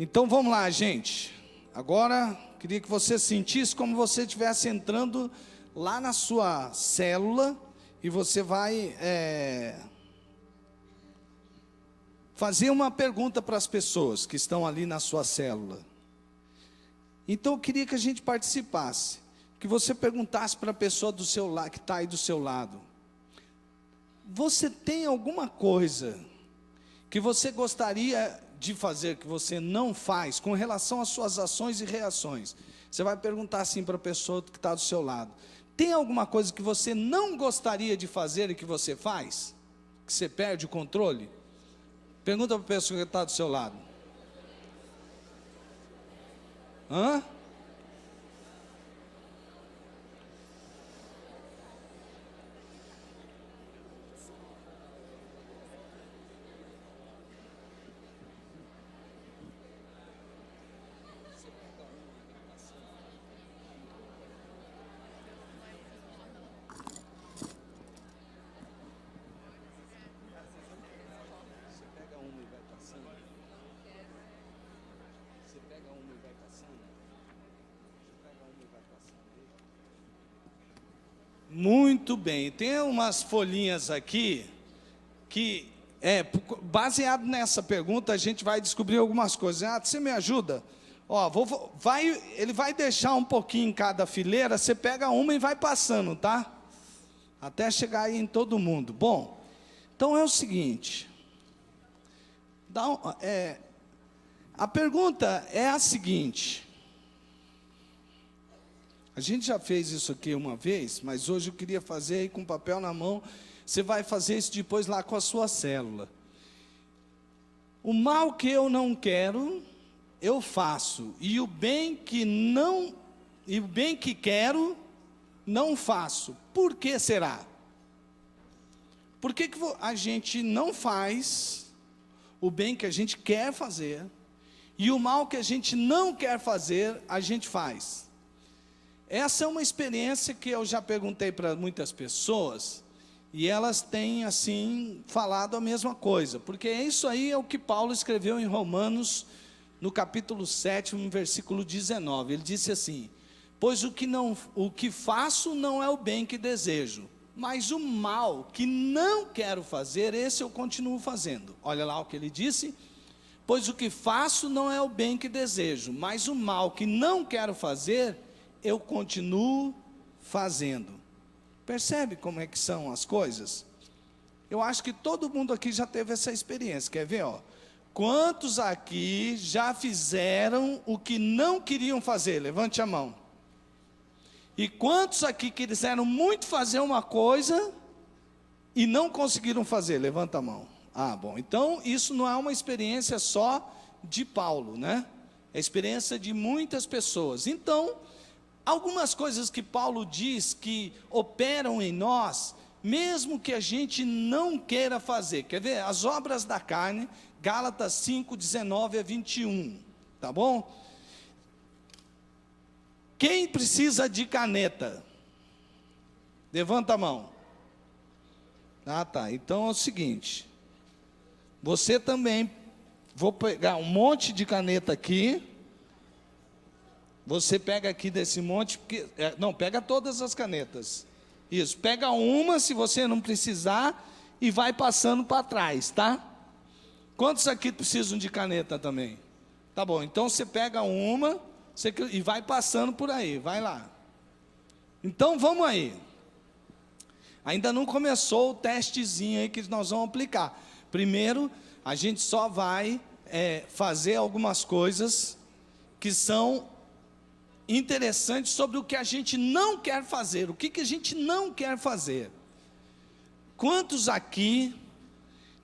Então vamos lá, gente. Agora, queria que você sentisse como você estivesse entrando lá na sua célula e você vai fazer uma pergunta para as pessoas que estão ali na sua célula. Então eu queria que a gente participasse, que você perguntasse para a pessoa do seu lado, que está aí do seu lado: você tem alguma coisa que você gostaria de fazer, que você não faz, com relação às suas ações e reações? Você vai perguntar assim para a pessoa que está do seu lado: tem alguma coisa que você não gostaria de fazer e que você faz? Que você perde o controle? Pergunta para a pessoa que está do seu lado. Hã? Muito bem, tem umas folhinhas aqui que, baseado nessa pergunta, a gente vai descobrir algumas coisas. Você me ajuda? Ó, ele vai deixar um pouquinho em cada fileira, você pega uma e vai passando, tá? Até chegar aí em todo mundo. Bom, então é o seguinte, a pergunta é a seguinte. A gente já fez isso aqui uma vez, mas hoje eu queria fazer aí com papel na mão. Você vai fazer isso depois lá com a sua célula. O mal que eu não quero, eu faço, e o bem que quero, não faço. Por que será? Por que a gente não faz o bem que a gente quer fazer, e o mal que a gente não quer fazer, a gente faz? Essa é uma experiência que eu já perguntei para muitas pessoas, e elas têm, assim, falado a mesma coisa, porque isso aí é o que Paulo escreveu em Romanos, no capítulo 7, no versículo 19, ele disse assim: pois o que faço não é o bem que desejo, mas o mal que não quero fazer, esse eu continuo fazendo. Olha lá o que ele disse: pois o que faço não é o bem que desejo, mas o mal que não quero fazer, eu continuo fazendo. Percebe como é que são as coisas? Eu acho que todo mundo aqui já teve essa experiência. Quer ver, ó? Quantos aqui já fizeram o que não queriam fazer? Levante a mão. E quantos aqui quiseram muito fazer uma coisa e não conseguiram fazer? Levanta a mão. Ah, bom, então isso não é uma experiência só de Paulo, né? É a experiência de muitas pessoas. Então, algumas coisas que Paulo diz que operam em nós, mesmo que a gente não queira fazer. Quer ver? As obras da carne, Gálatas 5, 19 a 21, tá bom? Quem precisa de caneta? Levanta a mão. Ah, tá, então é o seguinte, você também, vou pegar um monte de caneta aqui. Você pega aqui desse monte, não, pega todas as canetas. Isso, pega uma se você não precisar e vai passando para trás, tá? Quantos aqui precisam de caneta também? Tá bom, então você pega uma e vai passando por aí, vai lá. Então vamos aí. Ainda não começou o testezinho aí que nós vamos aplicar. Primeiro, a gente só vai fazer algumas coisas que são interessante sobre o que a gente não quer fazer. O que a gente não quer fazer? Quantos aqui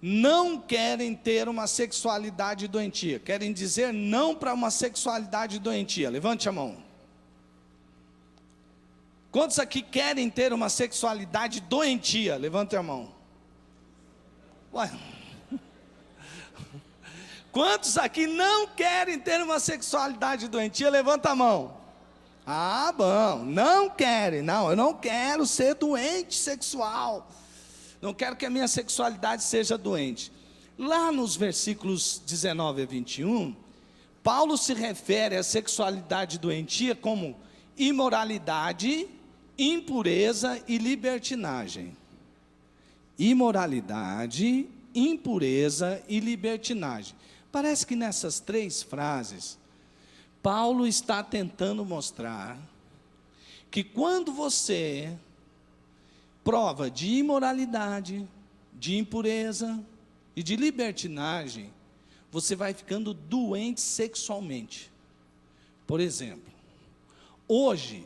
não querem ter uma sexualidade doentia? Querem dizer não para uma sexualidade doentia? Levante a mão. Quantos aqui querem ter uma sexualidade doentia? Levante a mão. Ué. Quantos aqui não querem ter uma sexualidade doentia? Levanta a mão. Ah, bom, não querem, não, eu não quero ser doente sexual, não quero que a minha sexualidade seja doente. Lá nos versículos 19 a 21, Paulo se refere à sexualidade doentia como imoralidade, impureza e libertinagem. Imoralidade, impureza e libertinagem. Parece que nessas 3 frases, Paulo está tentando mostrar que quando você prova de imoralidade, de impureza e de libertinagem, você vai ficando doente sexualmente. Por exemplo, hoje,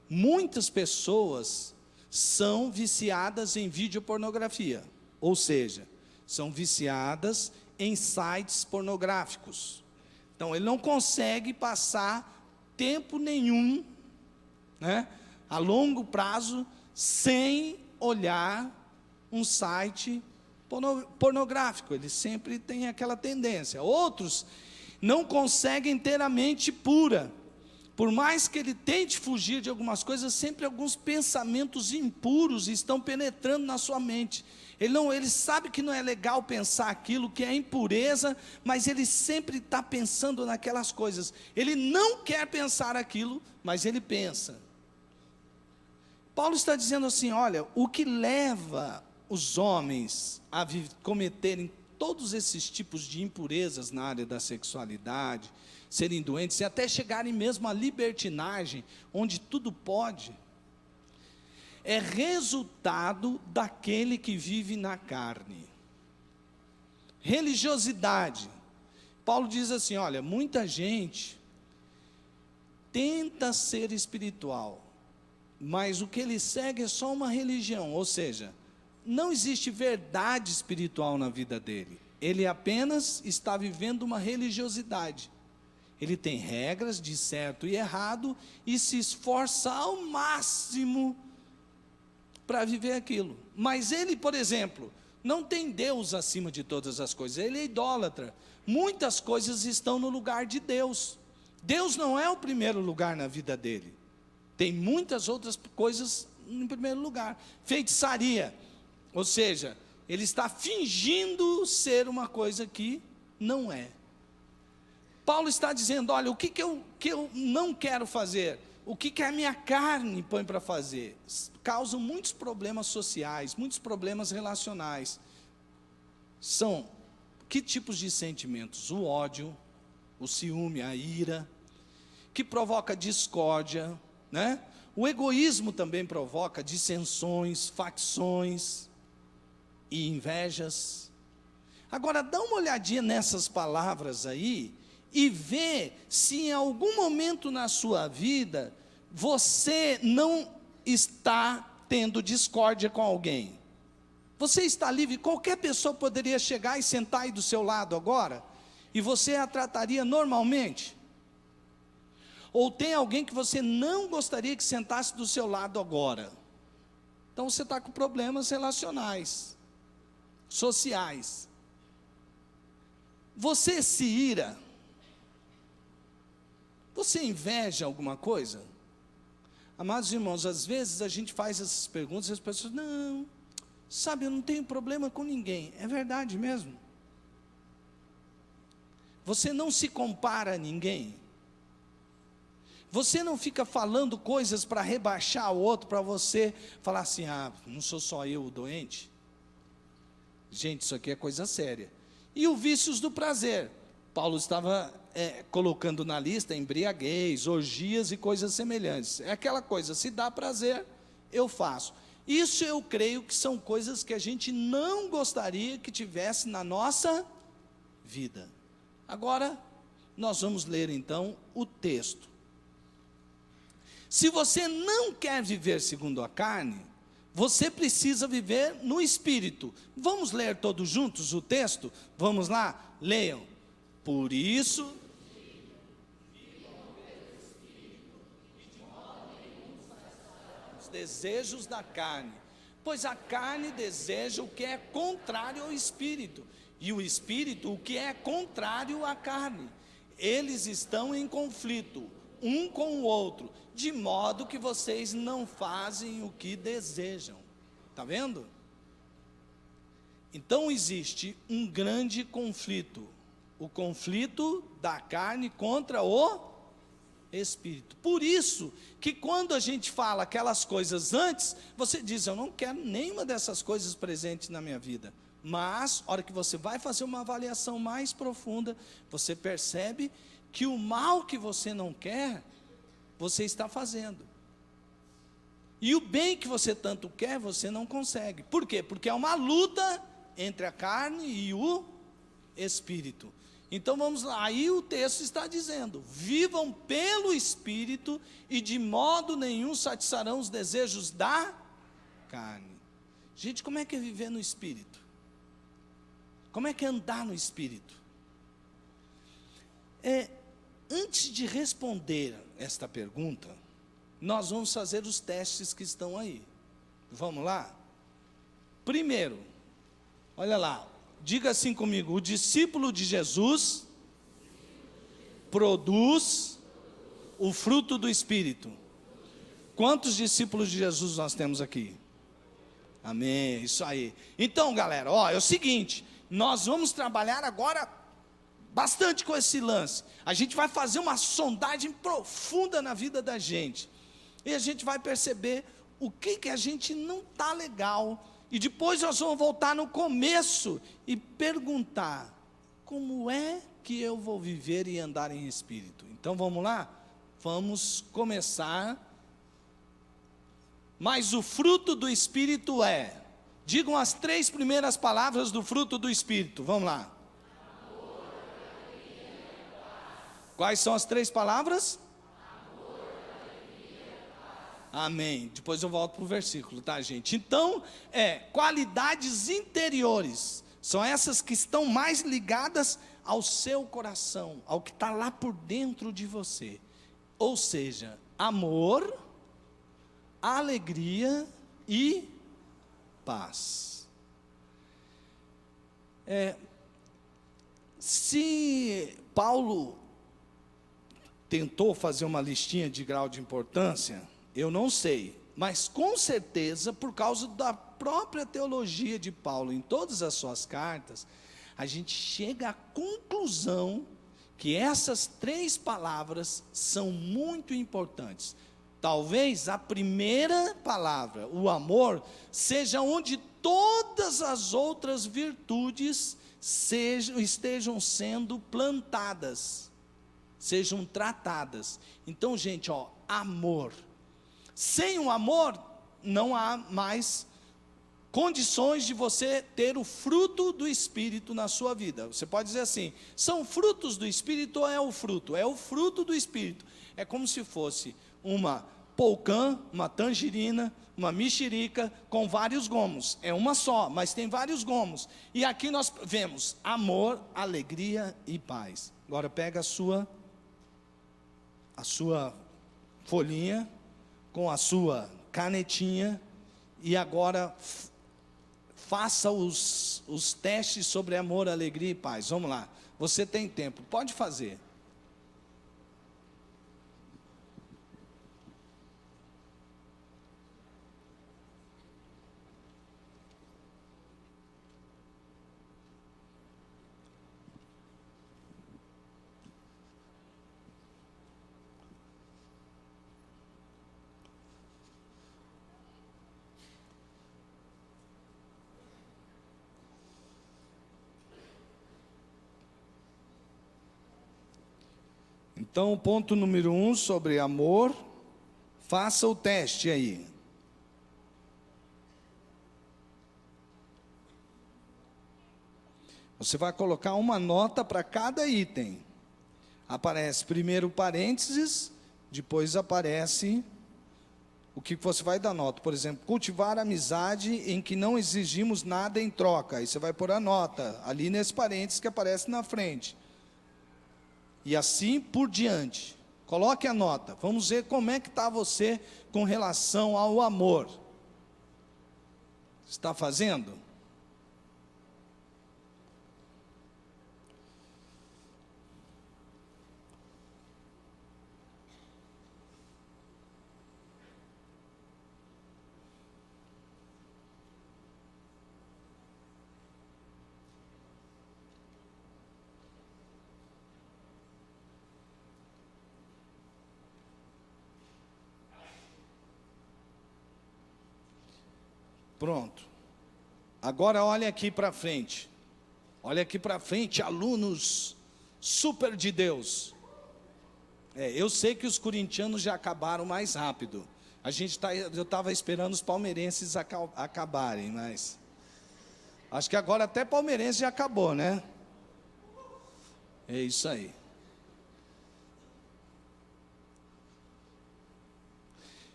muitas pessoas são viciadas em videopornografia, ou seja, são viciadas em sites pornográficos. Então, ele não consegue passar tempo nenhum, né, a longo prazo, sem olhar um site pornográfico. Ele sempre tem aquela tendência. Outros não conseguem ter a mente pura. Por mais que ele tente fugir de algumas coisas, sempre alguns pensamentos impuros estão penetrando na sua mente. Ele sabe que não é legal pensar aquilo, que é impureza, mas ele sempre está pensando naquelas coisas. Ele não quer pensar aquilo, mas ele pensa. Paulo está dizendo assim, olha, o que leva os homens a cometerem todos esses tipos de impurezas na área da sexualidade, serem doentes e até chegarem mesmo à libertinagem, onde tudo pode, é resultado daquele que vive na carne. Religiosidade. Paulo diz assim, olha, muita gente tenta ser espiritual, mas o que ele segue é só uma religião, ou seja, não existe verdade espiritual na vida dele. Ele apenas está vivendo uma religiosidade. Ele tem regras de certo e errado e se esforça ao máximo para viver aquilo. Mas ele, por exemplo, não tem Deus acima de todas as coisas. Ele é idólatra. Muitas coisas estão no lugar de Deus. Deus não é o primeiro lugar na vida dele. Tem muitas outras coisas em primeiro lugar. Feitiçaria. Ou seja, ele está fingindo ser uma coisa que não é. Paulo está dizendo, olha, o que eu não quero fazer, o que a minha carne põe para fazer, causam muitos problemas sociais, muitos problemas relacionais. São, que tipos de sentimentos? O ódio, o ciúme, a ira, que provoca discórdia, né? O egoísmo também provoca dissensões, facções e invejas. Agora, dá uma olhadinha nessas palavras aí, e vê se em algum momento na sua vida, você não está tendo discórdia com alguém. Você está livre, qualquer pessoa poderia chegar e sentar aí do seu lado agora, e você a trataria normalmente. Ou tem alguém que você não gostaria que sentasse do seu lado agora. Então você está com problemas relacionais, sociais. Você se ira. Você inveja alguma coisa? Amados irmãos, às vezes a gente faz essas perguntas e as pessoas, não, sabe, eu não tenho problema com ninguém. É verdade mesmo? Você não se compara a ninguém? Você não fica falando coisas para rebaixar o outro, para você falar assim, não sou só eu o doente? Gente, isso aqui é coisa séria. E o vícios do prazer. Paulo estava colocando na lista embriaguez, orgias e coisas semelhantes. É aquela coisa, se dá prazer, eu faço. Isso eu creio que são coisas que a gente não gostaria que tivesse na nossa vida. Agora, nós vamos ler então o texto. Se você não quer viver segundo a carne, você precisa viver no Espírito. Vamos ler todos juntos o texto? Vamos lá? Leiam. Por isso, os desejos da carne, pois a carne deseja o que é contrário ao Espírito, e o Espírito o que é contrário à carne. Eles estão em conflito, um com o outro, de modo que vocês não fazem o que desejam. Está vendo? Então existe um grande conflito O conflito da carne contra o espírito. Por isso que quando a gente fala aquelas coisas antes, você diz, eu não quero nenhuma dessas coisas presentes na minha vida. Mas, a hora que você vai fazer uma avaliação mais profunda, você percebe que o mal que você não quer, você está fazendo. E o bem que você tanto quer, você não consegue. Por quê? Porque é uma luta entre a carne e o espírito. Então vamos lá, aí o texto está dizendo, vivam pelo Espírito e de modo nenhum satisfarão os desejos da carne. Gente, como é que é viver no Espírito? Como é que é andar no Espírito? Antes de responder esta pergunta, nós vamos fazer os testes que estão aí. Vamos lá? Primeiro, olha lá, diga assim comigo, o discípulo de Jesus produz o fruto do Espírito. Quantos discípulos de Jesus nós temos aqui? Amém, isso aí. Então, galera, é o seguinte, nós vamos trabalhar agora bastante com esse lance. A gente vai fazer uma sondagem profunda na vida da gente. E a gente vai perceber o que a gente não está legal. E depois nós vamos voltar no começo e perguntar, como é que eu vou viver e andar em espírito? Então vamos lá? Vamos começar. Mas o fruto do Espírito digam as 3 primeiras palavras do fruto do Espírito, vamos lá. Amor, alegria, paz. Quais são as 3 palavras? Amor, alegria, paz. Amém, depois eu volto para o versículo, tá, gente? Então, qualidades interiores, são essas que estão mais ligadas ao seu coração, ao que está lá por dentro de você. Ou seja, amor, alegria e paz. Se Paulo tentou fazer uma listinha de grau de importância, eu não sei, mas com certeza, por causa da própria teologia de Paulo, em todas as suas cartas, a gente chega à conclusão que essas 3 palavras são muito importantes. Talvez a primeira palavra, o amor, seja onde todas as outras virtudes estejam sendo plantadas, sejam tratadas. Então, gente, amor. Sem o amor, não há mais condições de você ter o fruto do Espírito na sua vida. Você pode dizer assim, são frutos do Espírito ou é o fruto? É o fruto do Espírito. É como se fosse uma polcã, uma tangerina, uma mexerica com vários gomos. É uma só, mas tem vários gomos. E aqui nós vemos amor, alegria e paz. Agora pega a sua folhinha com a sua canetinha e agora faça os testes sobre amor, alegria e paz. Vamos lá. Você tem tempo, pode fazer. Então, o ponto número 1 sobre amor, faça o teste aí. Você vai colocar uma nota para cada item. Aparece primeiro parênteses, depois aparece o que você vai dar nota. Por exemplo, cultivar amizade em que não exigimos nada em troca. Aí você vai pôr a nota ali nesse parênteses que aparece na frente. E assim por diante. Coloque a nota. Vamos ver como é que está você com relação ao amor. Está fazendo? Pronto. Agora olha aqui para frente. Olha aqui para frente, alunos super de Deus. Eu sei que os corintianos já acabaram mais rápido. Eu estava esperando os palmeirenses acabarem, mas acho que agora até palmeirense já acabou, né? É isso aí.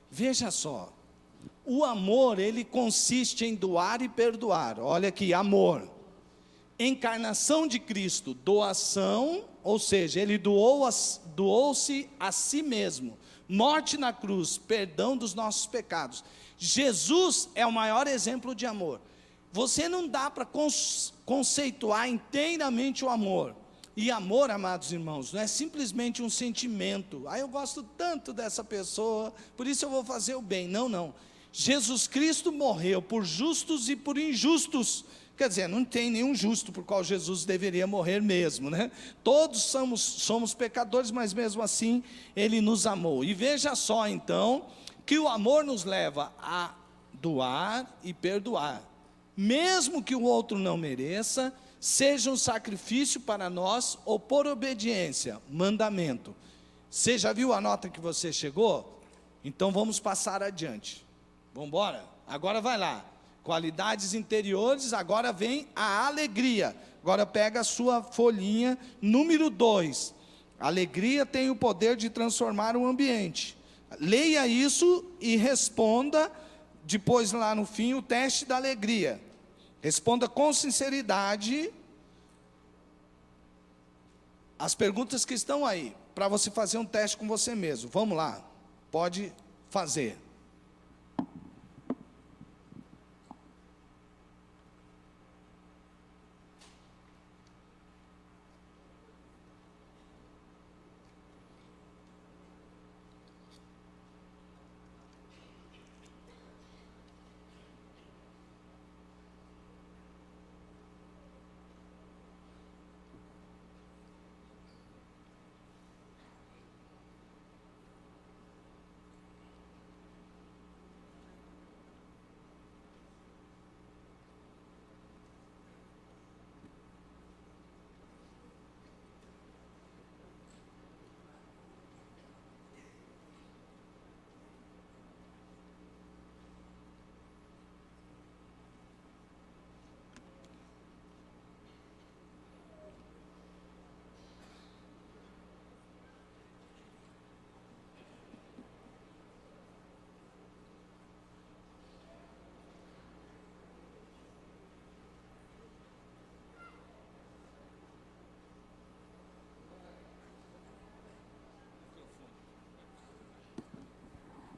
Veja só, o amor, ele consiste em doar e perdoar. Olha aqui, amor. Encarnação de Cristo, doação, ou seja, ele doou-se a si mesmo. Morte na cruz, perdão dos nossos pecados. Jesus é o maior exemplo de amor. Você não dá para conceituar inteiramente o amor. E amor, amados irmãos, não é simplesmente um sentimento. Eu gosto tanto dessa pessoa, por isso eu vou fazer o bem. Não, não. Jesus Cristo morreu por justos e por injustos. Quer dizer, não tem nenhum justo por qual Jesus deveria morrer mesmo, né? Todos somos pecadores, mas mesmo assim, Ele nos amou. E veja só, então, que o amor nos leva a doar e perdoar. Mesmo que o outro não mereça, seja um sacrifício para nós ou por obediência, mandamento. Você já viu a nota que você chegou? Então vamos passar adiante. Vamos embora? Agora vai lá. Qualidades interiores, agora vem a alegria. Agora pega a sua folhinha, número 2. Alegria tem o poder de transformar o ambiente. Leia isso e responda, depois lá no fim, o teste da alegria. Responda com sinceridade as perguntas que estão aí, para você fazer um teste com você mesmo. Vamos lá, pode fazer.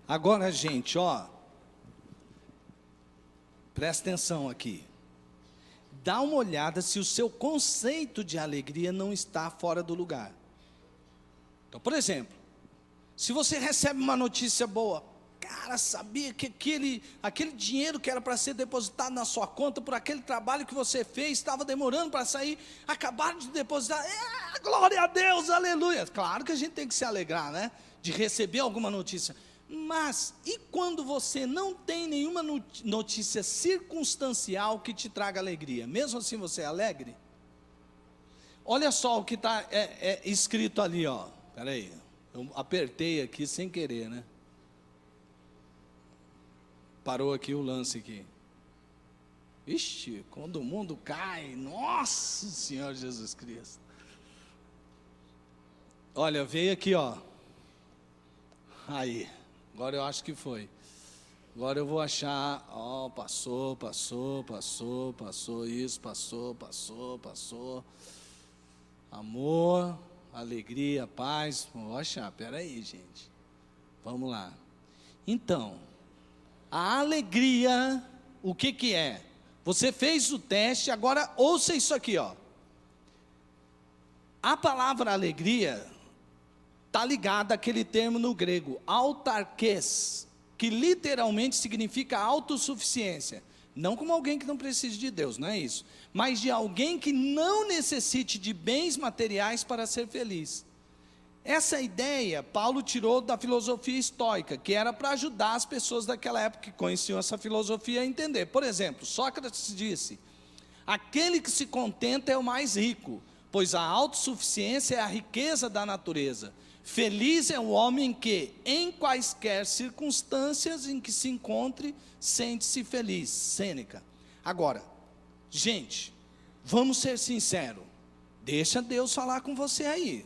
Agora, gente, presta atenção aqui. Dá uma olhada se o seu conceito de alegria não está fora do lugar. Então, por exemplo, se você recebe uma notícia boa, cara, sabia que aquele dinheiro que era para ser depositado na sua conta por aquele trabalho que você fez, estava demorando para sair, acabaram de depositar, glória a Deus, aleluia. Claro que a gente tem que se alegrar, né, de receber alguma notícia. Mas, e quando você não tem nenhuma notícia circunstancial que te traga alegria? Mesmo assim você é alegre? Olha só o que está escrito ali, Espera aí, eu apertei aqui sem querer, né? Parou aqui o lance aqui. Ixi, quando o mundo cai, nossa Senhor Jesus Cristo. Olha, veio aqui, Aí. Agora eu acho que foi. Agora eu vou achar, passou, isso, passou. Amor, alegria, paz. Vou achar, peraí, gente. Vamos lá. Então, a alegria, o que é? Você fez o teste, agora ouça isso aqui, A palavra alegria está ligada àquele termo no grego, autarkes, que literalmente significa autossuficiência. Não como alguém que não precise de Deus, não é isso. Mas de alguém que não necessite de bens materiais para ser feliz. Essa ideia Paulo tirou da filosofia estoica, que era para ajudar as pessoas daquela época que conheciam essa filosofia a entender. Por exemplo, Sócrates disse: aquele que se contenta é o mais rico, pois a autossuficiência é a riqueza da natureza. Feliz é o homem que, em quaisquer circunstâncias em que se encontre, sente-se feliz. Sêneca. Agora, gente, vamos ser sinceros. Deixa Deus falar com você aí.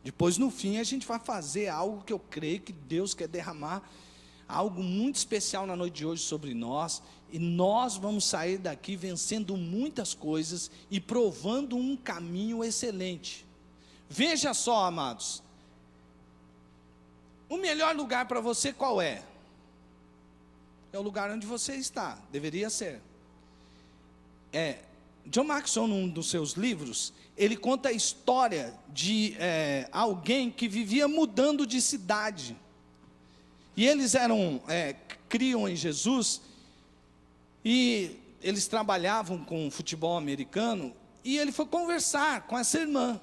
Depois, no fim, a gente vai fazer algo que eu creio que Deus quer derramar, algo muito especial na noite de hoje sobre nós, e nós vamos sair daqui vencendo muitas coisas e provando um caminho excelente. Veja só, amados, o melhor lugar para você qual é? É o lugar onde você está, deveria ser. John Maxwell, num dos seus livros, ele conta a história de alguém que vivia mudando de cidade. E eles criam em Jesus, e eles trabalhavam com futebol americano, e ele foi conversar com essa irmã.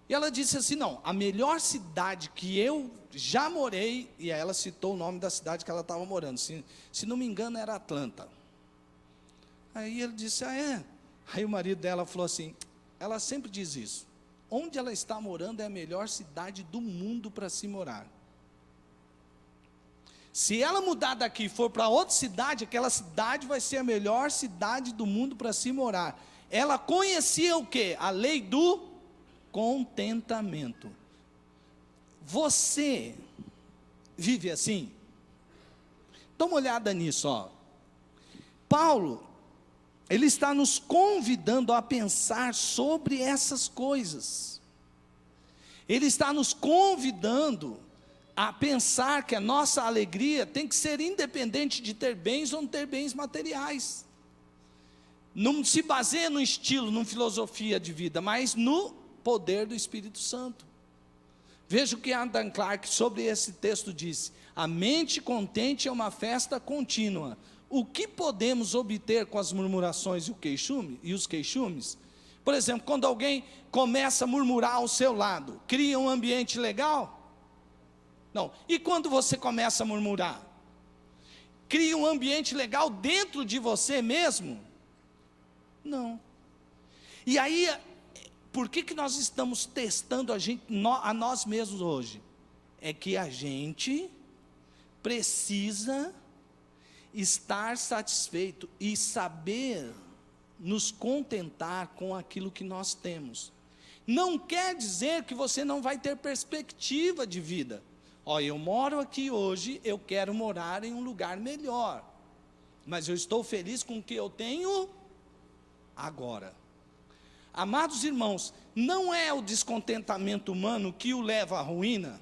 E ela disse assim: não, a melhor cidade que eu já morei, e ela citou o nome da cidade que ela estava morando, se não me engano era Atlanta. Aí ele disse: ah, é? Aí o marido dela falou assim: ela sempre diz isso, onde ela está morando é a melhor cidade do mundo para se morar. Se ela mudar daqui e for para outra cidade, aquela cidade vai ser a melhor cidade do mundo para se morar. Ela conhecia o quê? A lei do contentamento. Você vive assim? Dá uma olhada nisso, ó. Paulo, ele está nos convidando a pensar sobre essas coisas. Ele está nos convidando a pensar que a nossa alegria tem que ser independente de ter bens ou não ter bens materiais. Não se baseia no estilo, numa filosofia de vida, mas no poder do Espírito Santo. Veja o que Adam Clarke sobre esse texto disse: a mente contente é uma festa contínua. O que podemos obter com as murmurações e os queixumes? Por exemplo, quando alguém começa a murmurar ao seu lado, cria um ambiente legal? Não. E quando você começa a murmurar? Cria um ambiente legal dentro de você mesmo? Não. E aí, por que nós estamos testando a nós mesmos hoje? É que a gente precisa estar satisfeito e saber nos contentar com aquilo que nós temos. Não quer dizer que você não vai ter perspectiva de vida. Ó, eu moro aqui hoje, eu quero morar em um lugar melhor, mas eu estou feliz com o que eu tenho agora. Amados irmãos, não é o descontentamento humano que o leva à ruína.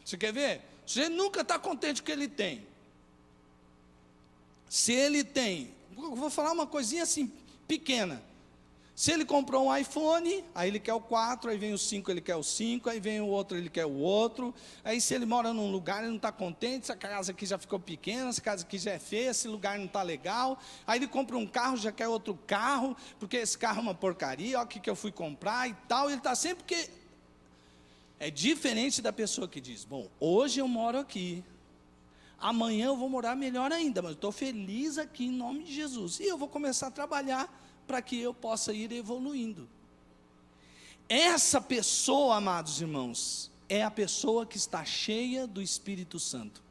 Você quer ver? Você nunca está contente com o que ele tem. Se ele tem, vou falar uma coisinha assim, pequena. Se ele comprou um iPhone, aí ele quer o 4, aí vem o 5, ele quer o 5, aí vem o outro, ele quer o outro. Aí se ele mora num lugar, ele não está contente, essa casa aqui já ficou pequena, essa casa aqui já é feia, esse lugar não está legal. Aí ele compra um carro, já quer outro carro, porque esse carro é uma porcaria, olha o que eu fui comprar e tal. Ele está sempre que... É diferente da pessoa que diz: bom, hoje eu moro aqui, amanhã eu vou morar melhor ainda, mas eu estou feliz aqui em nome de Jesus. E eu vou começar a trabalhar para que eu possa ir evoluindo. Essa pessoa, amados irmãos, é a pessoa que está cheia do Espírito Santo.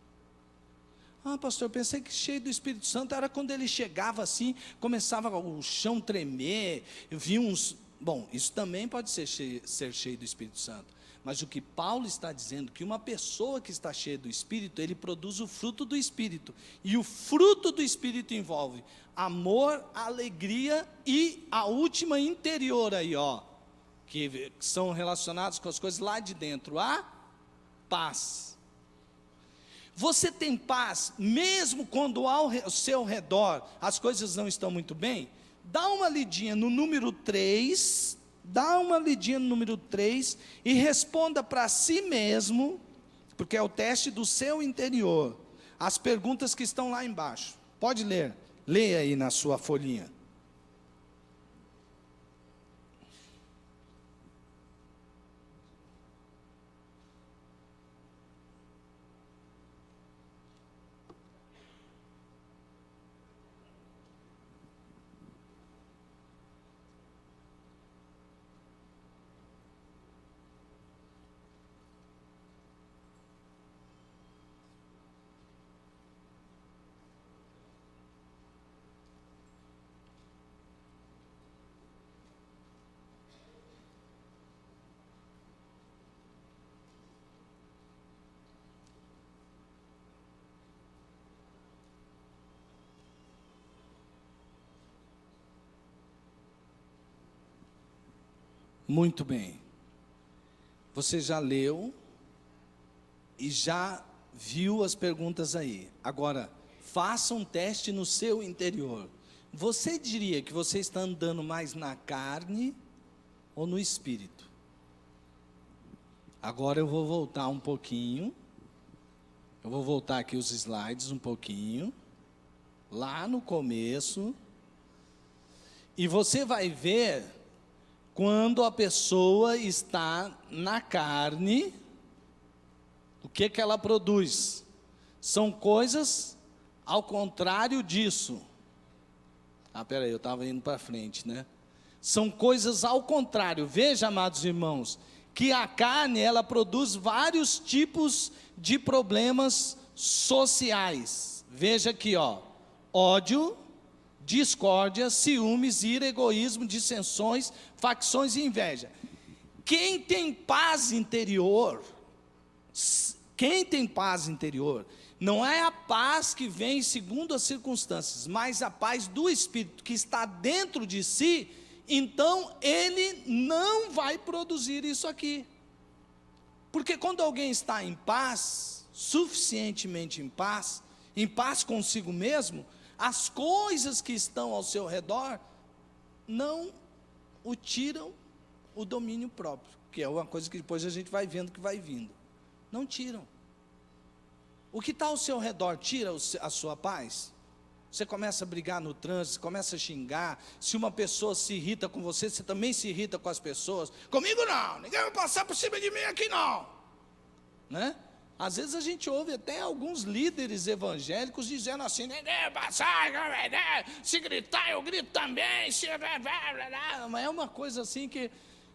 Ah, pastor, eu pensei que cheio do Espírito Santo era quando ele chegava assim, começava o chão tremer, eu vi uns... Bom, isso também pode ser cheio do Espírito Santo. Mas o que Paulo está dizendo, que uma pessoa que está cheia do Espírito, ele produz o fruto do Espírito. E o fruto do Espírito envolve amor, alegria e a última interior aí, ó, que são relacionados com as coisas lá de dentro, a paz. Você tem paz, mesmo quando ao seu redor as coisas não estão muito bem? Dá uma lidinha no número 3... Dá uma lidinha no número 3 e responda para si mesmo, porque é o teste do seu interior, as perguntas que estão lá embaixo. Pode ler, leia aí na sua folhinha. Muito bem. Você já leu e já viu as perguntas aí. Agora, faça um teste no seu interior. Você diria que você está andando mais na carne ou no espírito? Agora eu vou voltar um pouquinho. Eu vou voltar aqui os slides um pouquinho. Lá no começo. E você vai ver quando a pessoa está na carne, o que ela produz? São coisas ao contrário disso. Peraí, eu estava indo para frente, né? São coisas ao contrário. Veja, amados irmãos, que a carne, ela produz vários tipos de problemas sociais. Veja aqui, ódio, discórdia, ciúmes, ira, egoísmo, dissensões, facções e inveja. Quem tem paz interior, não é a paz que vem segundo as circunstâncias, mas a paz do Espírito que está dentro de si, então ele não vai produzir isso aqui. Porque quando alguém está em paz, suficientemente em paz consigo mesmo, as coisas que estão ao seu redor não o tiram o domínio próprio, que é uma coisa que depois a gente vai vendo que vai vindo. Não tiram. O que está ao seu redor tira a sua paz? Você começa a brigar no trânsito, começa a xingar. Se uma pessoa se irrita com você, você também se irrita com as pessoas. Comigo não, ninguém vai passar por cima de mim aqui não. Né? Às vezes a gente ouve até alguns líderes evangélicos dizendo assim, se gritar eu grito também, mas é uma coisa assim que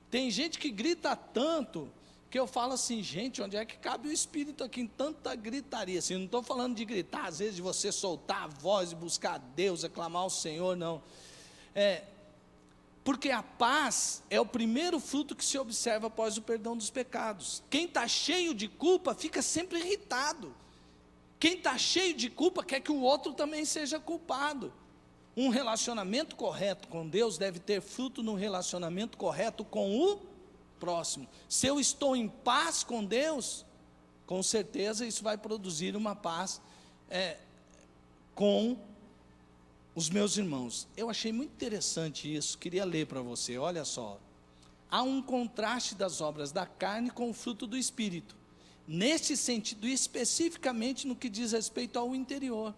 tem gente que grita tanto, que eu falo assim, gente, onde é que cabe o Espírito aqui em tanta gritaria? Assim, não estou falando de gritar, às vezes de você soltar a voz e buscar a Deus, aclamar ao Senhor, não. Porque a paz é o primeiro fruto que se observa após o perdão dos pecados. Quem está cheio de culpa fica sempre irritado. Quem está cheio de culpa quer que o outro também seja culpado. Um relacionamento correto com Deus deve ter fruto no relacionamento correto com o próximo. Se eu estou em paz com Deus, com certeza isso vai produzir uma paz com os meus irmãos. Eu achei muito interessante isso, queria ler para você, olha só. Há um contraste das obras da carne com o fruto do Espírito. Neste sentido, especificamente no que diz respeito ao interior.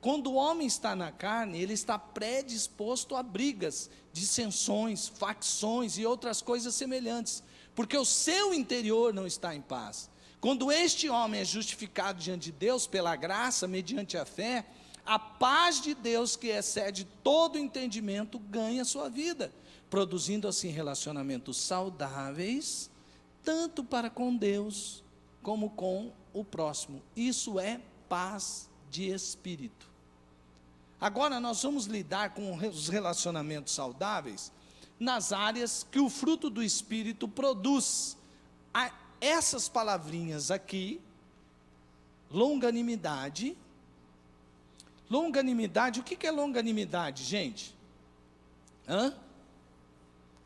Quando o homem está na carne, ele está predisposto a brigas, dissensões, facções e outras coisas semelhantes, porque o seu interior não está em paz. Quando este homem é justificado diante de Deus pela graça, mediante a fé, a paz de Deus, que excede todo entendimento, ganha sua vida, produzindo assim relacionamentos saudáveis, tanto para com Deus, como com o próximo. Isso é paz de espírito. Agora nós vamos lidar com os relacionamentos saudáveis nas áreas que o fruto do Espírito produz. Essas palavrinhas aqui, longanimidade. Longanimidade, o que é longanimidade, gente?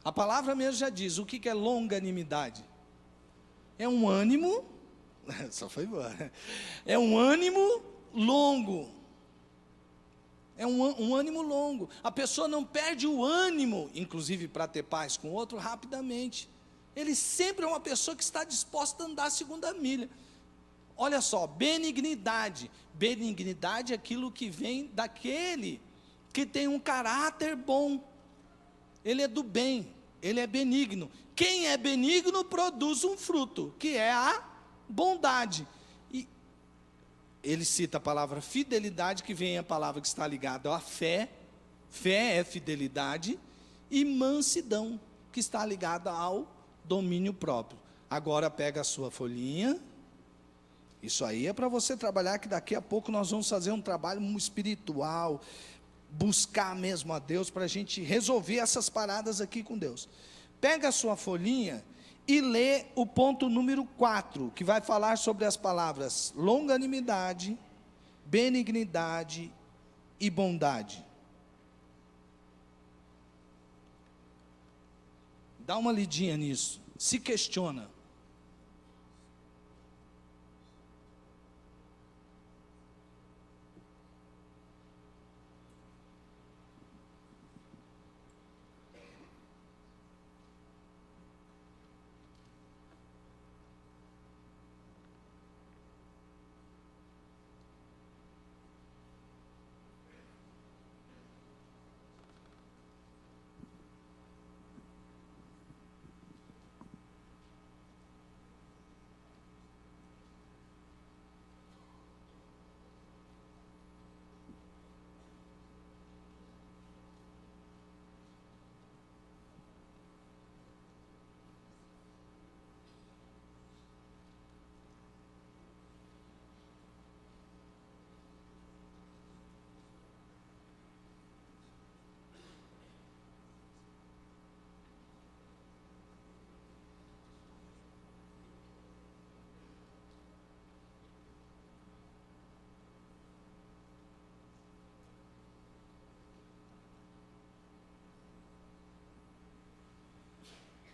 A palavra mesmo já diz, o que é longanimidade? É um ânimo, só foi boa, é um ânimo longo. É um ânimo longo. A pessoa não perde o ânimo, inclusive para ter paz com o outro, rapidamente. Ele sempre é uma pessoa que está disposta a andar a segunda milha. Olha só, benignidade. Benignidade é aquilo que vem daquele que tem um caráter bom. Ele é do bem, ele é benigno. Quem é benigno produz um fruto, que é a bondade. Ele cita a palavra fidelidade, que vem a palavra que está ligada à fé. Fé é fidelidade. E mansidão, que está ligada ao domínio próprio. Agora pega a sua folhinha. Isso aí é para você trabalhar, que daqui a pouco nós vamos fazer um trabalho espiritual. Buscar mesmo a Deus, para a gente resolver essas paradas aqui com Deus. Pega a sua folhinha e lê o ponto número 4, que vai falar sobre as palavras longanimidade, benignidade e bondade. Dá uma lidinha nisso. Se questiona.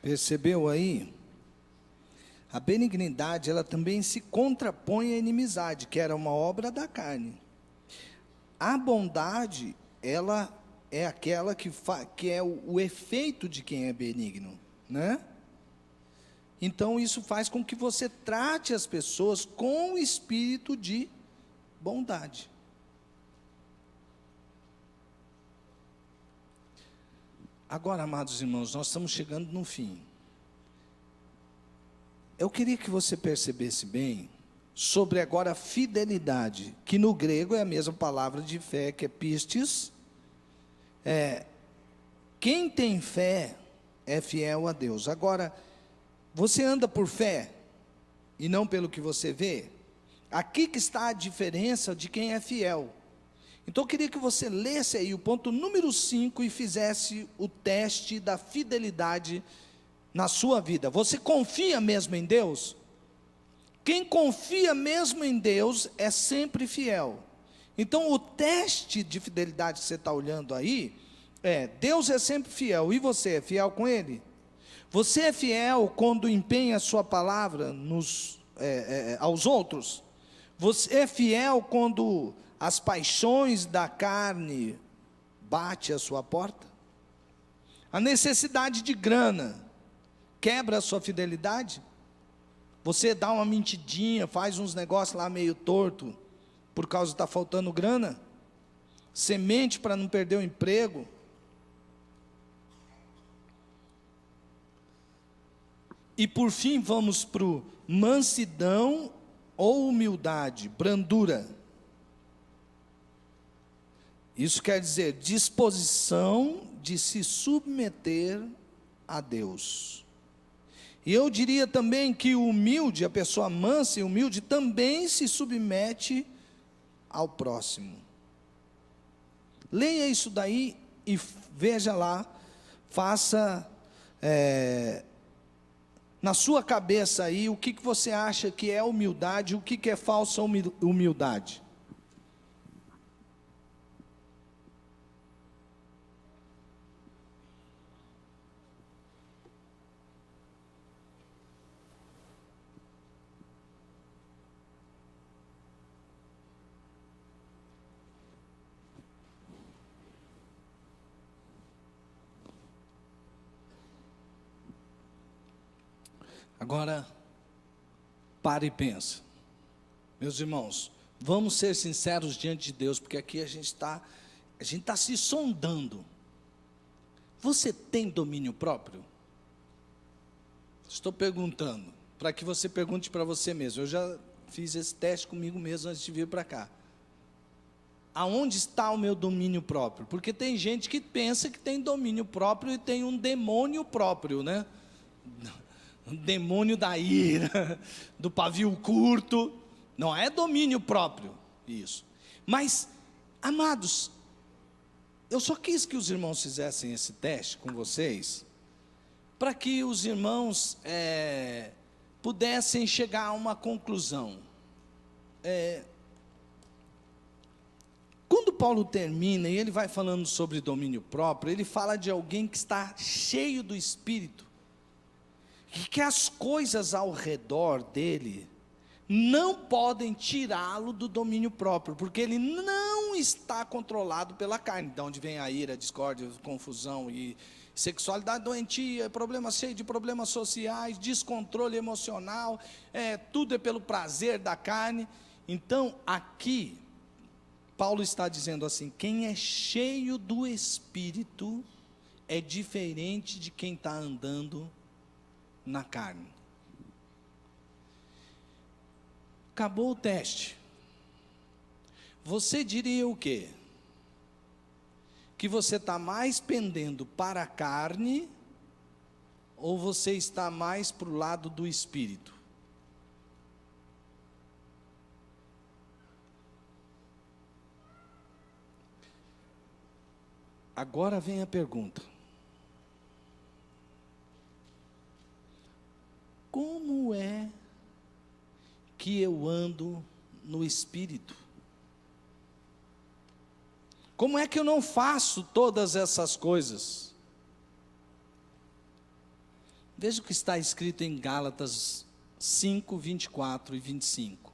Percebeu aí? A benignidade, ela também se contrapõe à inimizade, que era uma obra da carne. A bondade, ela é aquela que é o efeito de quem é benigno, né? Então, isso faz com que você trate as pessoas com o espírito de bondade. Agora, amados irmãos, nós estamos chegando no fim. Eu queria que você percebesse bem sobre agora a fidelidade, que no grego é a mesma palavra de fé, que é pistis. Quem tem fé é fiel a Deus. Agora, você anda por fé e não pelo que você vê? Aqui que está a diferença de quem é fiel. Então eu queria que você lesse aí o ponto número 5 e fizesse o teste da fidelidade na sua vida. Você confia mesmo em Deus? Quem confia mesmo em Deus é sempre fiel. Então o teste de fidelidade que você está olhando aí, Deus é sempre fiel, e você é fiel com Ele? Você é fiel quando empenha a sua palavra aos outros? Você é fiel quando as paixões da carne batem a sua porta? A necessidade de grana quebra a sua fidelidade? Você dá uma mentidinha, faz uns negócios lá meio torto, por causa que está faltando grana? Você mente para não perder o emprego? E por fim vamos para o mansidão ou humildade, brandura. Isso quer dizer disposição de se submeter a Deus. E eu diria também que o humilde, a pessoa mansa e humilde, também se submete ao próximo. Leia isso daí e veja lá, faça na sua cabeça aí o que você acha que é humildade, o que é falsa humildade. Agora, para e pensa. Meus irmãos, vamos ser sinceros diante de Deus, porque aqui a gente está se sondando. Você tem domínio próprio? Estou perguntando, para que você pergunte para você mesmo. Eu já fiz esse teste comigo mesmo antes de vir para cá. Aonde está o meu domínio próprio? Porque tem gente que pensa que tem domínio próprio e tem um demônio próprio, né? O demônio da ira, do pavio curto. Não é domínio próprio isso. Mas, amados, eu só quis que os irmãos fizessem esse teste com vocês, para que os irmãos pudessem chegar a uma conclusão. Quando Paulo termina e ele vai falando sobre domínio próprio, ele fala de alguém que está cheio do Espírito. e que as coisas ao redor dele não podem tirá-lo do domínio próprio, porque ele não está controlado pela carne, de onde vem a ira, a discórdia, a confusão e sexualidade doentia, problema cheio de problemas sociais, descontrole emocional, tudo é pelo prazer da carne. Então aqui Paulo está dizendo assim: quem é cheio do Espírito é diferente de quem está andando na carne. Acabou o teste. Você diria o quê? Que você está mais pendendo para a carne, ou você está mais para o lado do Espírito? Agora vem a pergunta: como é que eu ando no Espírito? Como é que eu não faço todas essas coisas? Veja o que está escrito em Gálatas 5, 24 e 25.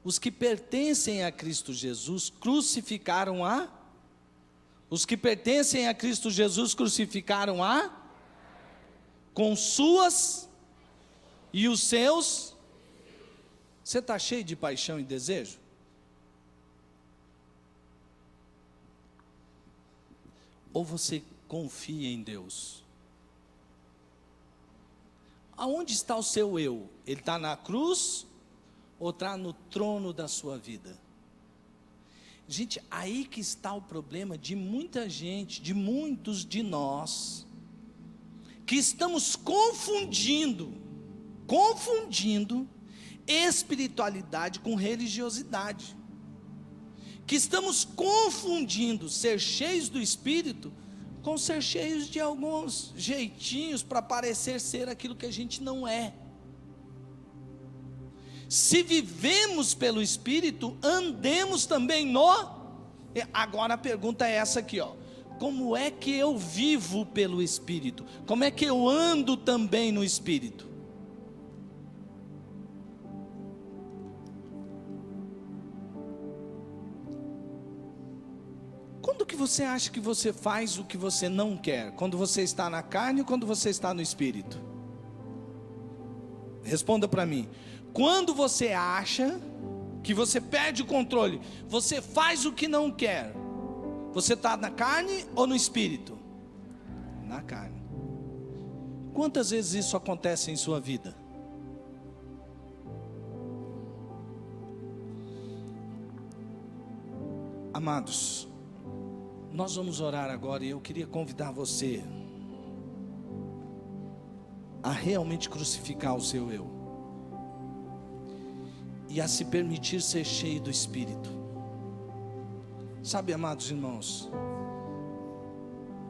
Os que pertencem a Cristo Jesus crucificaram a... Os que pertencem a Cristo Jesus crucificaram a... com suas e os seus... Você está cheio de paixão e desejo? Ou você confia em Deus? Aonde está o seu eu? Ele está na cruz ou está no trono da sua vida? Gente, aí que está o problema de muita gente, de muitos de nós, que estamos confundindo espiritualidade com religiosidade, que estamos confundindo ser cheios do Espírito com ser cheios de alguns jeitinhos para parecer ser aquilo que a gente não é. Se vivemos pelo Espírito, andemos também no... Agora a pergunta é essa aqui, ó: como é que eu vivo pelo Espírito? Como é que eu ando também no Espírito? Quando que você acha que você faz o que você não quer? Quando você está na carne ou quando você está no Espírito? Responda para mim. Quando você acha que você perde o controle, você faz o que não quer, você está na carne ou no Espírito? Na carne. Quantas vezes isso acontece em sua vida? Amados, nós vamos orar agora e eu queria convidar você a realmente crucificar o seu eu e a se permitir ser cheio do Espírito. Sabe, amados irmãos,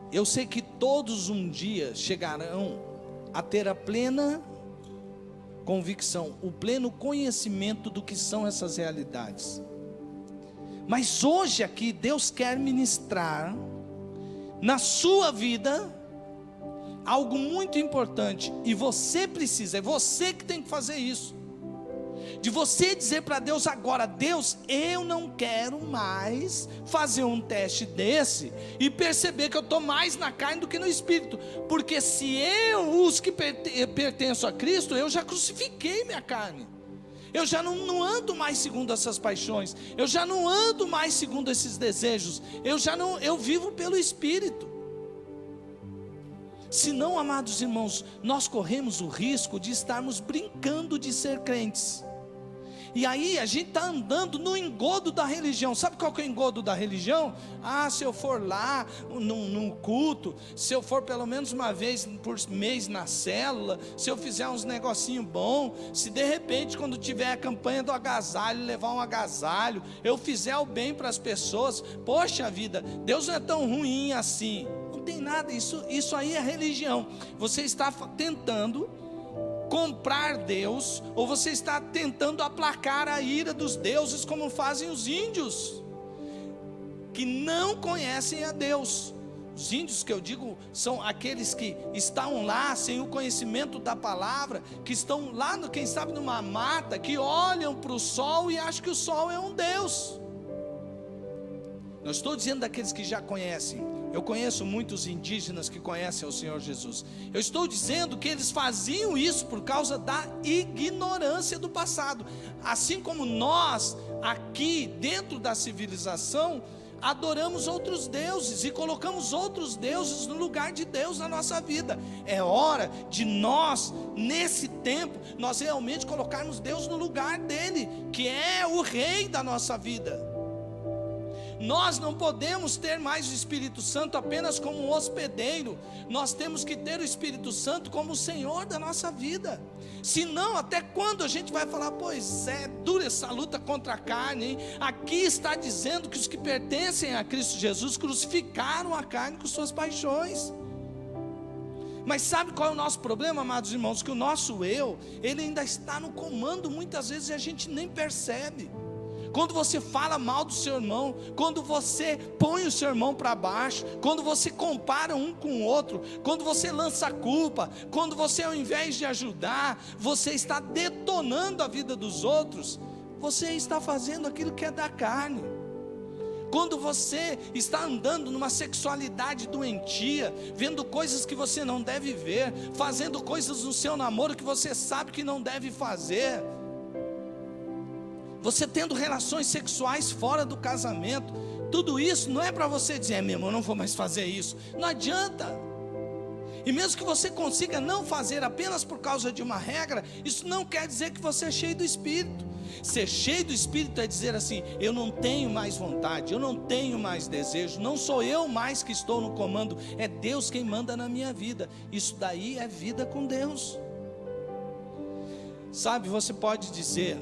eu sei que todos um dia chegarão a ter a plena convicção, o pleno conhecimento do que são essas realidades. Mas hoje aqui Deus quer ministrar na sua vida algo muito importante, e você precisa, é você que tem que fazer isso, de você dizer para Deus agora: Deus, eu não quero mais fazer um teste desse e perceber que eu estou mais na carne do que no Espírito, porque se os que pertenço a Cristo, eu já crucifiquei minha carne. Eu já não ando mais segundo essas paixões, eu já não ando mais segundo esses desejos, eu vivo pelo Espírito. Senão, amados irmãos, nós corremos o risco de estarmos brincando de ser crentes. E aí a gente está andando no engodo da religião. Sabe qual que é o engodo da religião? Se eu for lá num culto, se eu for pelo menos uma vez por mês na célula, se eu fizer uns negocinho bom, se de repente quando tiver a campanha do agasalho, levar um agasalho, eu fizer o bem para as pessoas, poxa vida, Deus não é tão ruim assim. Não tem nada, isso aí é religião. Você está tentando comprar Deus, ou você está tentando aplacar a ira dos deuses, como fazem os índios, que não conhecem a Deus. Os índios que eu digo são aqueles que estão lá sem o conhecimento da palavra, que estão lá, quem sabe, numa mata, que olham para o sol e acham que o sol é um Deus. Não estou dizendo daqueles que já conhecem. Eu conheço muitos indígenas que conhecem o Senhor Jesus. Eu estou dizendo que eles faziam isso por causa da ignorância do passado. Assim como nós, aqui dentro da civilização, adoramos outros deuses e colocamos outros deuses no lugar de Deus na nossa vida. É hora de nós, nesse tempo, nós realmente colocarmos Deus no lugar dele, que é o rei da nossa vida. Nós não podemos ter mais o Espírito Santo apenas como um hospedeiro. Nós temos que ter o Espírito Santo como o Senhor da nossa vida. Senão, até quando a gente vai falar, pois é dura essa luta contra a carne, hein? Aqui está dizendo que os que pertencem a Cristo Jesus crucificaram a carne com suas paixões. Mas sabe qual é o nosso problema, amados irmãos? Que o nosso eu, ele ainda está no comando muitas vezes e a gente nem percebe. Quando você fala mal do seu irmão, quando você põe o seu irmão para baixo, quando você compara um com o outro, quando você lança culpa, quando você, ao invés de ajudar, você está detonando a vida dos outros, você está fazendo aquilo que é da carne. Quando você está andando numa sexualidade doentia, vendo coisas que você não deve ver, fazendo coisas no seu namoro que você sabe que não deve fazer, você tendo relações sexuais fora do casamento, tudo isso não é para você dizer, meu irmão, eu não vou mais fazer isso. Não adianta. E mesmo que você consiga não fazer apenas por causa de uma regra, isso não quer dizer que você é cheio do Espírito. Ser cheio do Espírito é dizer assim, eu não tenho mais vontade, eu não tenho mais desejo, não sou eu mais que estou no comando, é Deus quem manda na minha vida. Isso daí é vida com Deus. Sabe, você pode dizer,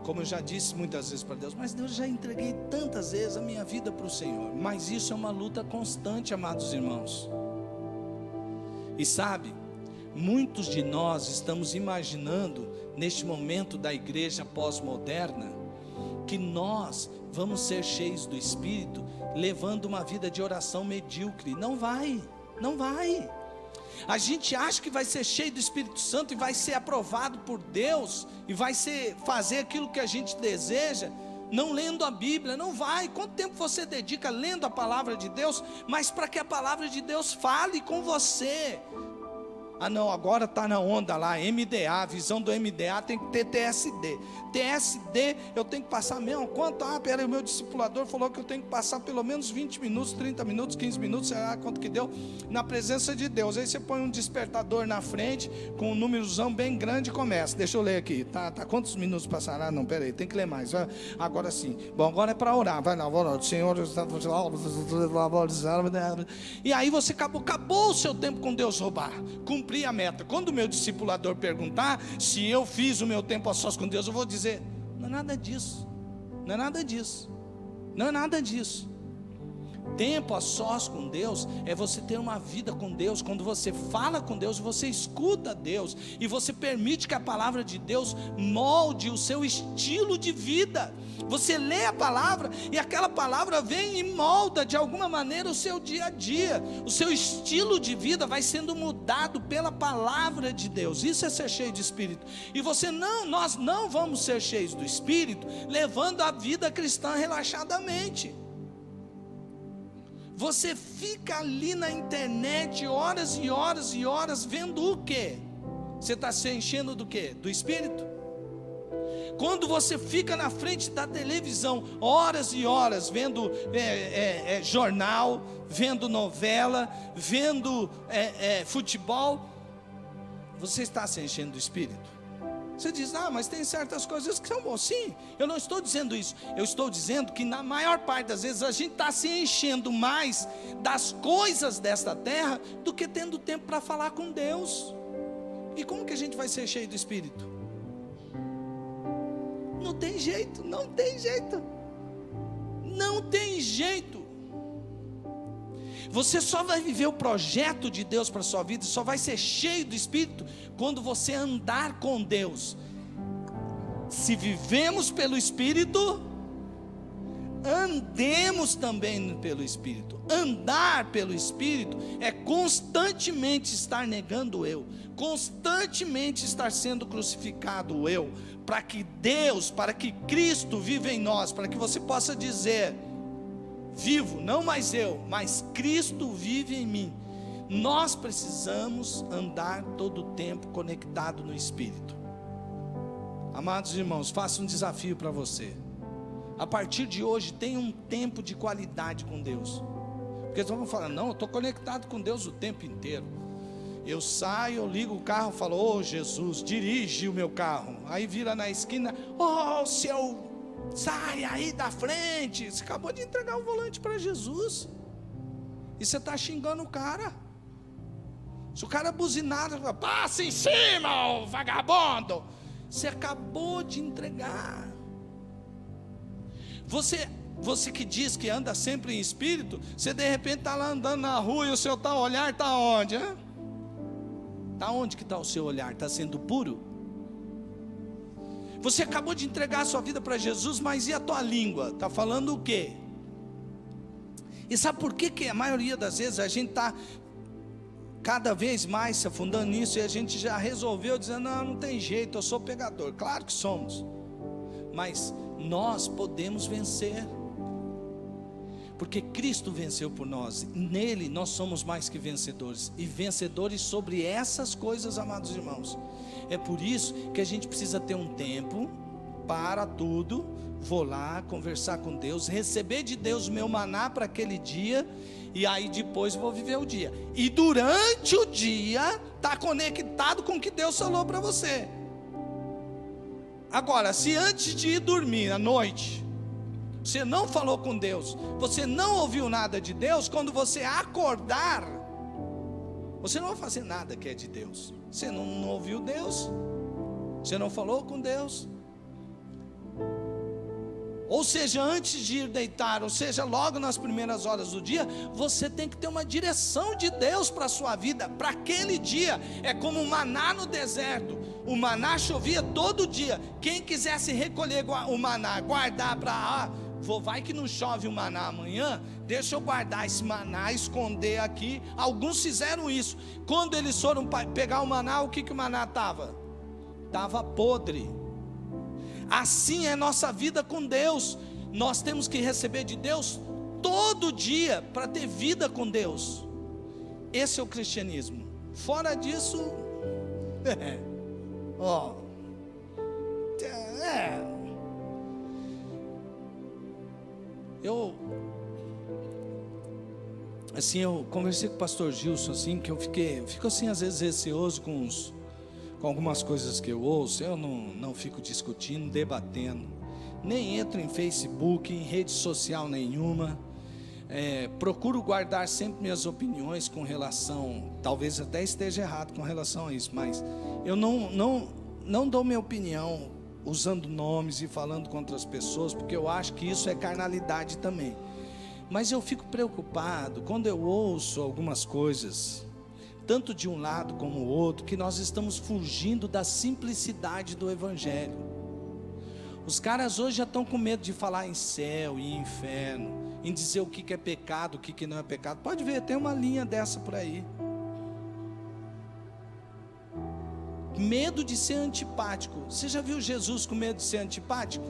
como eu já disse muitas vezes para Deus, mas Deus, já entreguei tantas vezes a minha vida para o Senhor. Mas isso é uma luta constante, amados irmãos. E sabe, muitos de nós estamos imaginando, neste momento da igreja pós-moderna, que nós vamos ser cheios do Espírito, levando uma vida de oração medíocre. Não vai, não vai. A gente acha que vai ser cheio do Espírito Santo e vai ser aprovado por Deus e vai fazer aquilo que a gente deseja, não lendo a Bíblia. Não vai. Quanto tempo você dedica lendo a palavra de Deus, mas para que a palavra de Deus fale com você? Ah não, agora está na onda lá, MDA, a visão do MDA tem que ter TSD. TSD eu tenho que passar mesmo, quanto? Peraí, o meu discipulador falou que eu tenho que passar pelo menos 20 minutos, 30 minutos, 15 minutos, sei lá quanto que deu, na presença de Deus. Aí você põe um despertador na frente, com um númerozão bem grande e começa. Deixa eu ler aqui, tá quantos minutos passaram? Não, peraí, tem que ler mais. Agora sim, bom, agora é para orar, vai lá, o Senhor, e aí você acabou o seu tempo com Deus roubar, cumprir a meta. Quando o meu discipulador perguntar se eu fiz o meu tempo a sós com Deus, eu vou dizer, não é nada disso, não é nada disso, não é nada disso. Tempo a sós com Deus é você ter uma vida com Deus. Quando você fala com Deus, você escuta Deus e você permite que a palavra de Deus molde o seu estilo de vida. Você lê a palavra e aquela palavra vem e molda de alguma maneira o seu dia a dia. O seu estilo de vida vai sendo mudado pela palavra de Deus. Isso é ser cheio de Espírito. E nós não vamos ser cheios do Espírito levando a vida cristã relaxadamente. Você fica ali na internet horas e horas e horas vendo o quê? Você está se enchendo do quê? Do Espírito? Quando você fica na frente da televisão horas e horas vendo jornal, vendo novela, vendo futebol, você está se enchendo do Espírito? Você diz, mas tem certas coisas que são boas. Sim, eu não estou dizendo isso. Eu estou dizendo que na maior parte das vezes a gente está se enchendo mais das coisas desta terra do que tendo tempo para falar com Deus. E como que a gente vai ser cheio do Espírito? Não tem jeito, não tem jeito. Não tem jeito. Você só vai viver o projeto de Deus para a sua vida, só vai ser cheio do Espírito quando você andar com Deus. Se vivemos pelo Espírito, andemos também pelo Espírito. Andar pelo Espírito é constantemente estar negando o eu, constantemente estar sendo crucificado o eu, para que Deus, para que Cristo viva em nós, para que você possa dizer: vivo, não mais eu, mas Cristo vive em mim. Nós precisamos andar todo o tempo conectado no Espírito. Amados irmãos, faço um desafio para você. A partir de hoje, tenha um tempo de qualidade com Deus. Porque eles vão falar: não, eu estou conectado com Deus o tempo inteiro. Eu saio, eu ligo o carro, falo: ô Jesus, dirige o meu carro. Aí vira na esquina: ô seu, sai aí da frente. Você acabou de entregar o volante para Jesus. E você está xingando o cara. Se o cara buzinar, passa em cima, ô vagabundo. Você acabou de entregar. Você que diz que anda sempre em espírito, você de repente está lá andando na rua e o seu olhar está onde? Está onde que está o seu olhar? Está sendo puro? Você acabou de entregar a sua vida para Jesus, mas e a tua língua? Está falando o quê? E sabe por que a maioria das vezes a gente está cada vez mais se afundando nisso, e a gente já resolveu dizendo: não tem jeito, eu sou pecador. Claro que somos, mas nós podemos vencer, porque Cristo venceu por nós. Nele nós somos mais que vencedores, e vencedores sobre essas coisas, amados irmãos. É por isso que a gente precisa ter um tempo para tudo. Vou lá conversar com Deus, receber de Deus o meu maná para aquele dia, e aí depois vou viver o dia. E durante o dia está conectado com o que Deus falou para você. Agora, se antes de ir dormir à noite você não falou com Deus, você não ouviu nada de Deus, quando você acordar, você não vai fazer nada que é de Deus. Você não ouviu Deus, você não falou com Deus. Ou seja, antes de ir deitar, ou seja, logo nas primeiras horas do dia, você tem que ter uma direção de Deus para a sua vida, para aquele dia. É como o maná no deserto. O maná chovia todo dia. Quem quisesse recolher o maná, guardar para... vai que não chove o maná amanhã, deixa eu guardar esse maná, esconder aqui. Alguns fizeram isso. Quando eles foram pegar o maná, o que o maná estava? Estava podre. Assim é nossa vida com Deus. Nós temos que receber de Deus todo dia para ter vida com Deus. Esse é o cristianismo. Fora disso, eu conversei com o pastor Gilson, assim, que fico assim às vezes receoso com algumas coisas que eu ouço. Eu não fico discutindo, debatendo, nem entro em Facebook, em rede social nenhuma. Procuro guardar sempre minhas opiniões com relação, talvez até esteja errado com relação a isso, mas eu não dou minha opinião usando nomes e falando contra as pessoas, porque eu acho que isso é carnalidade também. Mas eu fico preocupado quando eu ouço algumas coisas, tanto de um lado como o outro, que nós estamos fugindo da simplicidade do Evangelho. Os caras hoje já estão com medo de falar em céu e inferno, em dizer o que é pecado, o que não é pecado. Pode ver, tem uma linha dessa por aí. Medo de ser antipático. Você já viu Jesus com medo de ser antipático?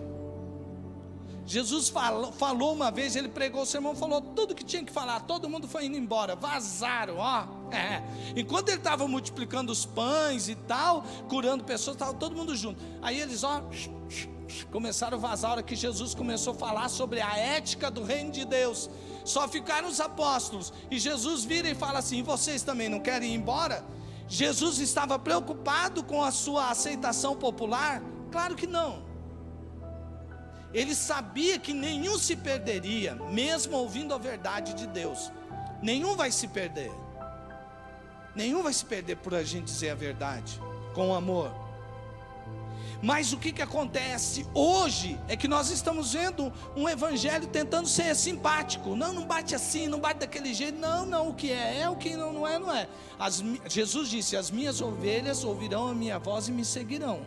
Jesus falou uma vez, ele pregou o sermão, falou tudo que tinha que falar, todo mundo foi indo embora, vazaram, enquanto ele estava multiplicando os pães e tal, curando pessoas, estava todo mundo junto. Aí eles começaram a vazar. A hora que Jesus começou a falar sobre a ética do reino de Deus, só ficaram os apóstolos, e Jesus vira e fala assim: vocês também não querem ir embora? Jesus estava preocupado com a sua aceitação popular? Claro que não. Ele sabia que nenhum se perderia, mesmo ouvindo a verdade de Deus. Nenhum vai se perder. Nenhum vai se perder por a gente dizer a verdade, com amor. Mas o que acontece hoje é que nós estamos vendo um evangelho tentando ser simpático. Não bate assim, não bate daquele jeito. Não, o que é, o que não é, não é. Jesus disse: as minhas ovelhas ouvirão a minha voz e me seguirão.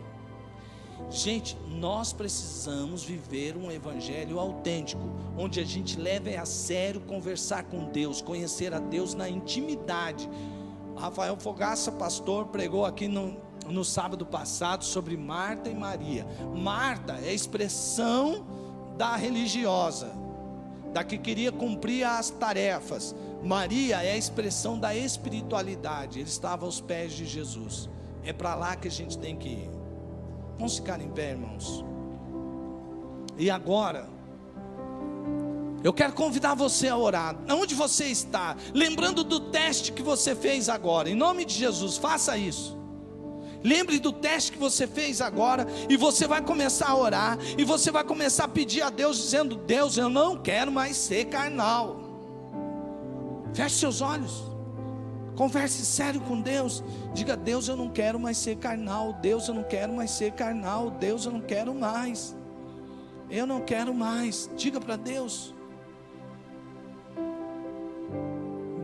Gente, nós precisamos viver um evangelho autêntico, onde a gente leve a sério conversar com Deus, conhecer a Deus na intimidade. Rafael Fogaça, pastor, pregou aqui no sábado passado sobre Marta e Maria. Marta é a expressão da religiosa, da que queria cumprir as tarefas. Maria é a expressão da espiritualidade. Ele estava aos pés de Jesus. É para lá que a gente tem que ir. Vamos ficar em pé, irmãos. E agora, eu quero convidar você a orar. Onde você está? Lembrando do teste que você fez agora. Em nome de Jesus, faça isso. Lembre do teste que você fez agora. E você vai começar a orar. E você vai começar a pedir a Deus, dizendo: Deus, eu não quero mais ser carnal. Feche seus olhos. Converse sério com Deus. Diga: Deus, eu não quero mais ser carnal. Deus, eu não quero mais ser carnal. Deus, eu não quero mais. Eu não quero mais. Diga para Deus.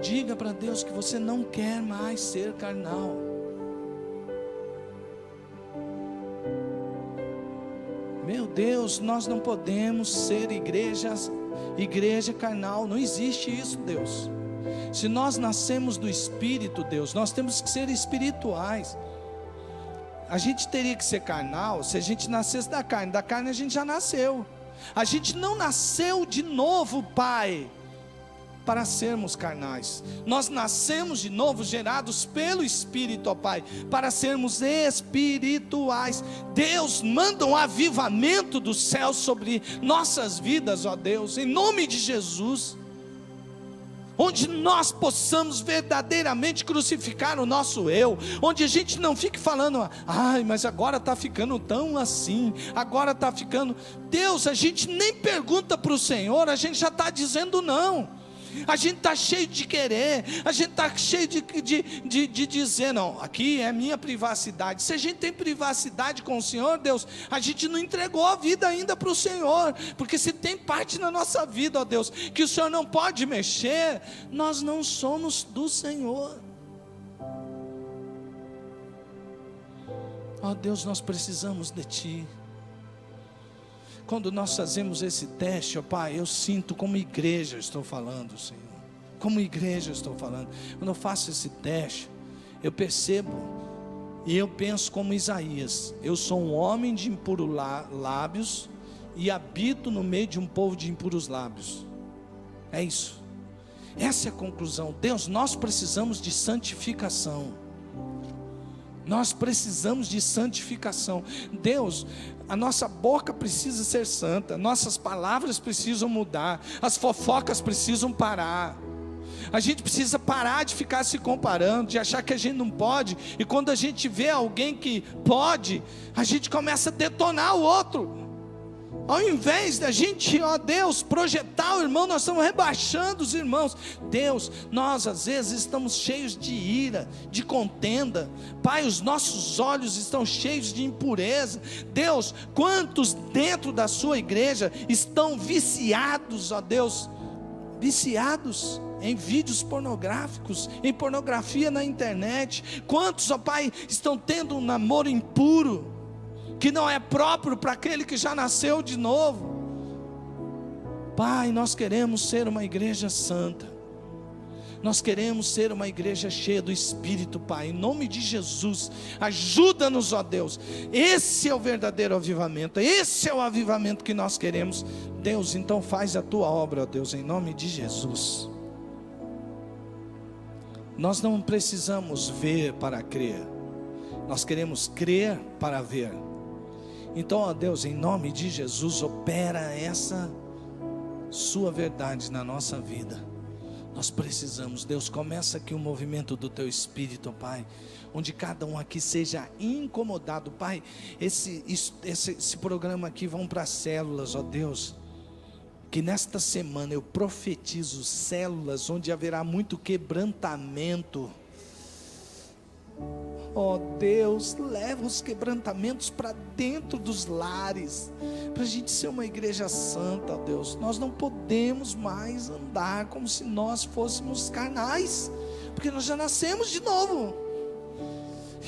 Diga para Deus que você não quer mais ser carnal. Meu Deus, nós não podemos ser igreja carnal. Não existe isso, Deus. Se nós nascemos do Espírito, Deus, nós temos que ser espirituais. A gente teria que ser carnal se a gente nascesse da carne. Da carne a gente já nasceu. A gente não nasceu de novo, Pai, para sermos carnais. Nós nascemos de novo, gerados pelo Espírito, ó Pai, para sermos espirituais. Deus, manda um avivamento do céu sobre nossas vidas, ó Deus, em nome de Jesus. Onde nós possamos verdadeiramente crucificar o nosso eu, onde a gente não fique falando: ai, mas agora está ficando tão assim, agora está ficando. Deus, a gente nem pergunta para o Senhor, a gente já está dizendo não. A gente está cheio de querer, a gente está cheio de dizer: não, aqui é minha privacidade. Se a gente tem privacidade com o Senhor, Deus, a gente não entregou a vida ainda para o Senhor, porque se tem parte na nossa vida, ó Deus, que o Senhor não pode mexer, nós não somos do Senhor. Ó Deus, nós precisamos de Ti. Quando nós fazemos esse teste, ó Pai, eu sinto como igreja, estou falando, Senhor. Como igreja estou falando. Quando eu faço esse teste, eu percebo e eu penso como Isaías: eu sou um homem de impuros lábios e habito no meio de um povo de impuros lábios. É isso. Essa é a conclusão. Deus, nós precisamos de santificação. Nós precisamos de santificação. Deus, a nossa boca precisa ser santa, nossas palavras precisam mudar, as fofocas precisam parar. A gente precisa parar de ficar se comparando, de achar que a gente não pode, e quando a gente vê alguém que pode, a gente começa a detonar o outro. Ao invés da gente, ó Deus, projetar o irmão, nós estamos rebaixando os irmãos. Deus, nós às vezes estamos cheios de ira, de contenda. Pai, os nossos olhos estão cheios de impureza. Deus, quantos dentro da sua igreja estão viciados, ó Deus, viciados em vídeos pornográficos, em pornografia na internet. Quantos, ó Pai, estão tendo um namoro impuro, que não é próprio para aquele que já nasceu de novo. Pai, nós queremos ser uma igreja santa, nós queremos ser uma igreja cheia do Espírito, Pai, em nome de Jesus, ajuda-nos, ó Deus. Esse é o verdadeiro avivamento, esse é o avivamento que nós queremos. Deus, então faz a tua obra, ó Deus, em nome de Jesus. Nós não precisamos ver para crer, nós queremos crer para ver. Então, ó Deus, em nome de Jesus, opera essa sua verdade na nossa vida. Nós precisamos, Deus, começa aqui o movimento do Teu Espírito, Pai, onde cada um aqui seja incomodado, Pai. Esse programa aqui vão para células, ó Deus, que nesta semana eu profetizo células onde haverá muito quebrantamento. Ó Deus, leva os quebrantamentos para dentro dos lares, para a gente ser uma igreja santa, ó Deus. Nós não podemos mais andar como se nós fôssemos carnais, porque nós já nascemos de novo.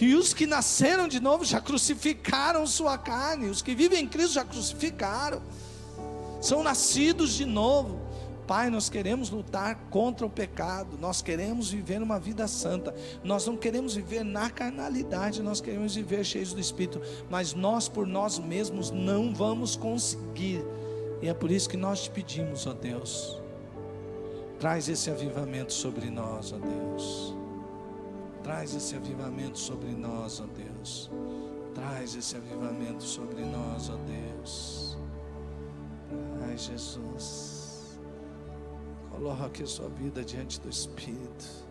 E os que nasceram de novo já crucificaram sua carne. Os que vivem em Cristo já crucificaram. São nascidos de novo. Pai, nós queremos lutar contra o pecado. Nós queremos viver uma vida santa. Nós não queremos viver na carnalidade. Nós queremos viver cheios do Espírito. Mas nós por nós mesmos não vamos conseguir. E é por isso que nós te pedimos, ó Deus, traz esse avivamento sobre nós, ó Deus. Traz esse avivamento sobre nós, ó Deus. Traz esse avivamento sobre nós, ó Deus. Ai, Jesus. Coloque a sua vida diante do Espírito.